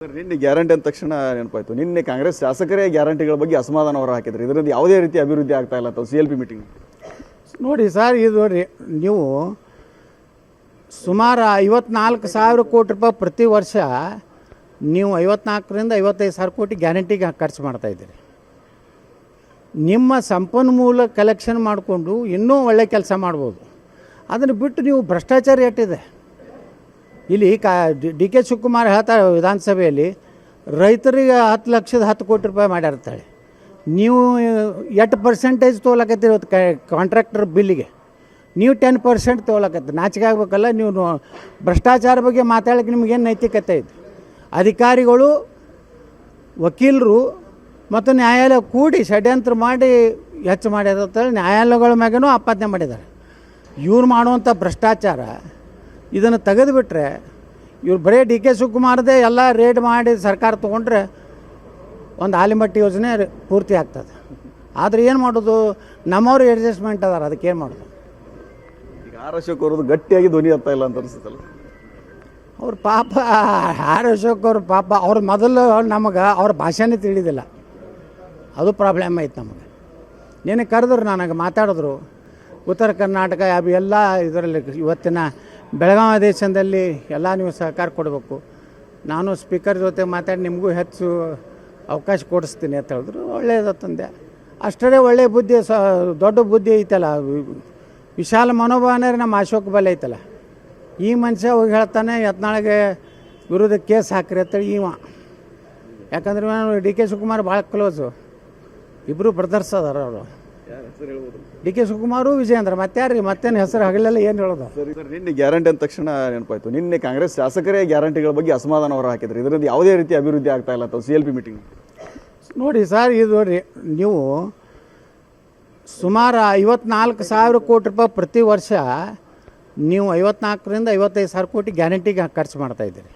ನಿನ್ನೆ ಗ್ಯಾರಂಟಿ ಅಂದ ತಕ್ಷಣ ನೆನಪಾಯ್ತು. ನಿನ್ನೆ ಕಾಂಗ್ರೆಸ್ ಶಾಸಕರೇ ಗ್ಯಾರಂಟಿಗಳ ಬಗ್ಗೆ ಅಸಮಾಧಾನ ಹೊರ ಹಾಕಿದ್ರು. ಇದರಿಂದ ಯಾವುದೇ ರೀತಿ ಅಭಿವೃದ್ಧಿ ಆಗ್ತಾ ಇಲ್ಲ ಅಂತ CLP ಮೀಟಿಂಗ್ ನೋಡಿ ಸರ್, ಇದು ನೋಡಿ, ನೀವು ಸುಮಾರು 54,000 ಕೋಟಿ ರೂಪಾಯಿ ಪ್ರತಿ ವರ್ಷ ನೀವು 54ರಿಂದ 55,000 ಕೋಟಿ ಗ್ಯಾರಂಟಿಗೆ ಖರ್ಚು ಮಾಡ್ತಾಯಿದ್ದೀರಿ. ನಿಮ್ಮ ಸಂಪನ್ಮೂಲ ಕಲೆಕ್ಷನ್ ಮಾಡಿಕೊಂಡು ಇನ್ನೂ ಒಳ್ಳೆ ಕೆಲಸ ಮಾಡ್ಬೋದು. ಅದನ್ನು ಬಿಟ್ಟು ನೀವು ಭ್ರಷ್ಟಾಚಾರ ಎಷ್ಟಿದೆ ಇಲ್ಲಿ. DK ಶಿವಕುಮಾರ್ ಹೇಳ್ತಾರೆ ವಿಧಾನಸಭೆಯಲ್ಲಿ, ರೈತರಿಗೆ 10 ಲಕ್ಷದ 10 ಕೋಟಿ ರೂಪಾಯಿ ಮಾಡಿರ್ತಾಳೆ. ನೀವು 8% ತೊಗೊಳಕತ್ತೀರಿ ಕಾಂಟ್ರಾಕ್ಟರ್ ಬಿಲ್ಲಿಗೆ, ನೀವು 10% ತೊಗೊಳಕತ್ತೀರಿ. ನಾಚಿಕೆ ಆಗ್ಬೇಕಲ್ಲ. ನೀವು ಭ್ರಷ್ಟಾಚಾರ ಬಗ್ಗೆ ಮಾತಾಡೋಕ್ಕೆ ನಿಮಗೇನು ನೈತಿಕತೆ ಇದೆ? ಅಧಿಕಾರಿಗಳು, ವಕೀಲರು ಮತ್ತು ನ್ಯಾಯಾಲಯ ಕೂಡಿ ಷಡ್ಯಂತ್ರ ಮಾಡಿ ಹೆಚ್ಚು ಮಾಡಿರ್ತೇಳಿ ನ್ಯಾಯಾಲಯಗಳ ಮ್ಯಾಗೂ ಆಪಾದನೆ ಮಾಡಿದ್ದಾರೆ. ಇವ್ರು ಮಾಡುವಂಥ ಭ್ರಷ್ಟಾಚಾರ ಇದನ್ನು ತೆಗೆದುಬಿಟ್ರೆ, ಇವ್ರು ಬರೀ DK ಶಿವಕುಮಾರ್ದೇ ಎಲ್ಲ ರೇಡ್ ಮಾಡಿ ಸರ್ಕಾರ ತೊಗೊಂಡ್ರೆ ಒಂದು ಆಲಿಮಟ್ಟಿ ಯೋಜನೆ ಪೂರ್ತಿ ಆಗ್ತದೆ. ಆದರೆ ಏನು ಮಾಡೋದು, ನಮ್ಮವ್ರು ಅಡ್ಜಸ್ಟ್ಮೆಂಟ್ ಅದಾರ, ಅದಕ್ಕೇನು ಮಾಡೋದು? ಈಗ ಅಶೋಕ್ ಅವ್ರದ್ದು ಗಟ್ಟಿಯಾಗಿ ಧ್ವನಿ ಆಗ್ತಾ ಇಲ್ಲ ಅಂತ ಅನಿಸುತ್ತಲ್ಲ. ಅವ್ರ ಪಾಪ ಅಶೋಕ್ ಅವ್ರ ಪಾಪ, ಅವ್ರ ಮೊದಲು ನಮಗೆ ಅವ್ರ ಭಾಷೆನೇ ತಿಳಿದಿಲ್ಲ, ಅದು ಪ್ರಾಬ್ಲಮ್ ಐತೆ ನಮಗೆ. ನೀನು ಕರೆದ್ರು, ನನಗೆ ಮಾತಾಡಿದ್ರು. ಉತ್ತರ ಕರ್ನಾಟಕ ಎಲ್ಲ ಇದರಲ್ಲಿ ಇವತ್ತಿನ ಬೆಳಗಾವಿ ದೇಶದಲ್ಲಿ ಎಲ್ಲ ನೀವು ಸಹಕಾರ ಕೊಡಬೇಕು. ನಾನು ಸ್ಪೀಕರ್ ಜೊತೆ ಮಾತಾಡಿ ನಿಮಗೂ ಹೆಚ್ಚು ಅವಕಾಶ ಕೊಡಿಸ್ತೀನಿ ಅಂತ ಹೇಳಿದ್ರು. ಒಳ್ಳೆಯದಂದೆ. ಅಷ್ಟೇ ಒಳ್ಳೆಯ ಬುದ್ಧಿ, ದೊಡ್ಡ ಬುದ್ಧಿ ಐತಲ್ಲ, ವಿಶಾಲ ಮನೋಭಾವನೆ ನಮ್ಮ ಅಶೋಕ್ ಬಲ ಐತಲ್ಲ. ಈ ಮನುಷ್ಯ ಹೋಗಿ ಹೇಳ್ತಾನೆ ಯತ್ನಾಳಿಗೆ ವಿರುದ್ಧ ಕೇಸ್ ಹಾಕ್ರಿ ಅಂತೇಳಿ ಇವ. ಯಾಕಂದ್ರೆ DK ಶಿವಕುಮಾರ್ ಭಾಳ ಕ್ಲೋಸು, ಇಬ್ಬರು ಬ್ರದರ್ಸ್ ಅದಾರ ಅವರು. DK ಶಿವಕುಮಾರು, ವಿಜಯೇಂದ್ರ, ಮತ್ತಾರ್ರಿ, ಮತ್ತೇನು ಹೆಸರು ಹಗಲೆಲ್ಲ ಏನು ಹೇಳೋದು? ನಿನ್ನೆ ಗ್ಯಾರಂಟಿ ಅಂದ ತಕ್ಷಣ ನೆನಪಾಯ್ತು. ನಿನ್ನೆ ಕಾಂಗ್ರೆಸ್ ಶಾಸಕರೇ ಗ್ಯಾರಂಟಿಗಳ ಬಗ್ಗೆ ಅಸಮಾಧಾನ ಹೊರ ಹಾಕಿದ್ರು. ಇದರಿಂದ ಯಾವುದೇ ರೀತಿ ಅಭಿವೃದ್ಧಿ ಆಗ್ತಾ ಇಲ್ಲ ಅಂತ CLP ಮೀಟಿಂಗ್ ನೋಡಿ ಸರ್, ಇದು ನೋಡಿ, ನೀವು ಸುಮಾರು 54,000 ಕೋಟಿ ರೂಪಾಯಿ ಪ್ರತಿ ವರ್ಷ ನೀವು 54ರಿಂದ 55,000 ಕೋಟಿ ಗ್ಯಾರಂಟಿಗೆ ಖರ್ಚು ಮಾಡ್ತಾಯಿದ್ದೀರಿ.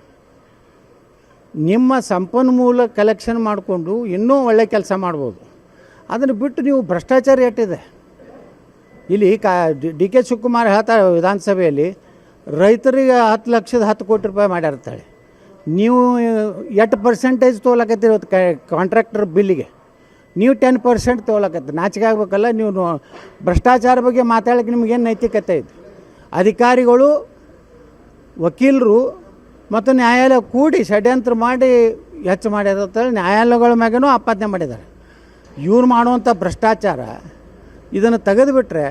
ನಿಮ್ಮ ಸಂಪನ್ಮೂಲ ಕಲೆಕ್ಷನ್ ಮಾಡಿಕೊಂಡು ಇನ್ನೂ ಒಳ್ಳೆ ಕೆಲಸ ಮಾಡ್ಬೋದು. ಅದನ್ನು ಬಿಟ್ಟು ನೀವು ಭ್ರಷ್ಟಾಚಾರ ಎಷ್ಟಿದೆ ಇಲ್ಲಿ. DK ಶಿವಕುಮಾರ್ ಹೇಳ್ತಾರೆ ವಿಧಾನಸಭೆಯಲ್ಲಿ, ರೈತರಿಗೆ 10 ಲಕ್ಷದ 10 ಕೋಟಿ ರೂಪಾಯಿ ಮಾಡಿರ್ತಾಳೆ. ನೀವು 8% ತೊಗೊಳಕತ್ತೀರಿ ಕಾಂಟ್ರಾಕ್ಟರ್ ಬಿಲ್ಲಿಗೆ, ನೀವು 10% ತೊಗೊಳಕತ್ತೀರಿ. ನಾಚಿಕೆ ಆಗ್ಬೇಕಲ್ಲ. ನೀವು ಭ್ರಷ್ಟಾಚಾರ ಬಗ್ಗೆ ಮಾತಾಡೋಕ್ಕೆ ನಿಮಗೇನು ನೈತಿಕತೆ ಇದೆ? ಅಧಿಕಾರಿಗಳು, ವಕೀಲರು ಮತ್ತು ನ್ಯಾಯಾಲಯ ಕೂಡಿ ಷಡ್ಯಂತ್ರ ಮಾಡಿ ಹೆಚ್ಚು ಮಾಡಿರ್ತೇಳಿ ನ್ಯಾಯಾಲಯಗಳ ಮ್ಯಾಗೂ ಆಪಾದನೆ ಮಾಡಿದ್ದಾರೆ. ಇವ್ರು ಮಾಡುವಂಥ ಭ್ರಷ್ಟಾಚಾರ ಇದನ್ನು ತೆಗೆದುಬಿಟ್ರೆ,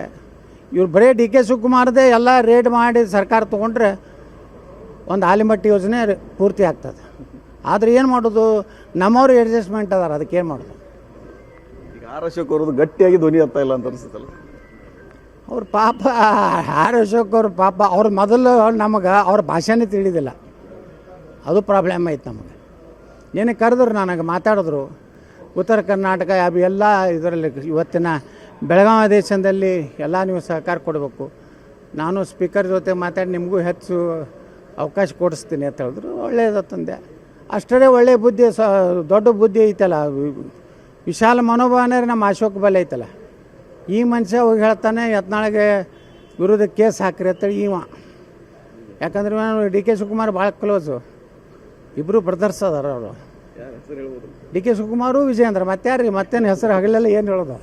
ಇವ್ರು ಬರೀ DK ಶಿವಕುಮಾರ್ದೇ ಎಲ್ಲ ರೇಡ್ ಮಾಡಿ ಸರ್ಕಾರ ತೊಗೊಂಡ್ರೆ ಒಂದು ಆಲಿಮಟ್ಟಿ ಯೋಜನೆ ಪೂರ್ತಿ ಆಗ್ತದೆ. ಆದರೆ ಏನು ಮಾಡೋದು, ನಮ್ಮವ್ರು ಅಡ್ಜಸ್ಟ್ಮೆಂಟ್ ಅದಾರ, ಅದಕ್ಕೇನು ಮಾಡೋದು? ಈಗ ಅಶೋಕ್ ಅವ್ರದ್ದು ಗಟ್ಟಿಯಾಗಿ ಧ್ವನಿ ಆಗ್ತಾ ಇಲ್ಲ ಅಂತ ಅನಿಸುತ್ತಲ್ಲ. ಅವ್ರ ಪಾಪ ಅಶೋಕ್ ಅವ್ರ ಪಾಪ, ಅವ್ರ ಮೊದಲು ನಮಗೆ ಅವ್ರ ಭಾಷೆನೇ ತಿಳಿದಿಲ್ಲ, ಅದು ಪ್ರಾಬ್ಲಮ್ ಐತೆ ನಮಗೆ. ನೀನು ಕರೆದ್ರು, ನನಗೆ ಮಾತಾಡಿದ್ರು. ಉತ್ತರ ಕರ್ನಾಟಕ ಎಲ್ಲ ಇದರಲ್ಲಿ ಇವತ್ತಿನ ಬೆಳಗಾವಿ ದೇಶದಲ್ಲಿ ಎಲ್ಲ ನೀವು ಸಹಕಾರ ಕೊಡಬೇಕು. ನಾನು ಸ್ಪೀಕರ್ ಜೊತೆ ಮಾತಾಡಿ ನಿಮಗೂ ಹೆಚ್ಚು ಅವಕಾಶ ಕೊಡಿಸ್ತೀನಿ ಅಂತ ಹೇಳಿದ್ರು. ಒಳ್ಳೆಯದಂದೆ. ಅಷ್ಟೇ ಒಳ್ಳೆಯ ಬುದ್ಧಿ, ದೊಡ್ಡ ಬುದ್ಧಿ ಐತಲ್ಲ, ವಿಶಾಲ ಮನೋಭಾವನೆ ನಮ್ಮ ಅಶೋಕ್ ಬಲ ಐತಲ್ಲ. ಈ ಮನುಷ್ಯ ಹೋಗಿ ಹೇಳ್ತಾನೆ ಯತ್ನಾಳಿಗೆ ವಿರುದ್ಧ ಕೇಸ್ ಹಾಕ್ರಿ ಅಂತೇಳಿ ಇವ. ಯಾಕಂದ್ರೆ DK ಶಿವಕುಮಾರ್ ಭಾಳ ಕ್ಲೋಸು, ಇಬ್ಬರು ಬ್ರದರ್ಸ್ ಅದಾರ ಅವರು. DK ಶಿವಕುಮಾರು, ವಿಜಯೇಂದ್ರ, ಮತ್ತಾರ್ರಿ, ಮತ್ತೇನು ಹೆಸರು ಹಗಲೆಲ್ಲ ಏನು ಹೇಳೋದು?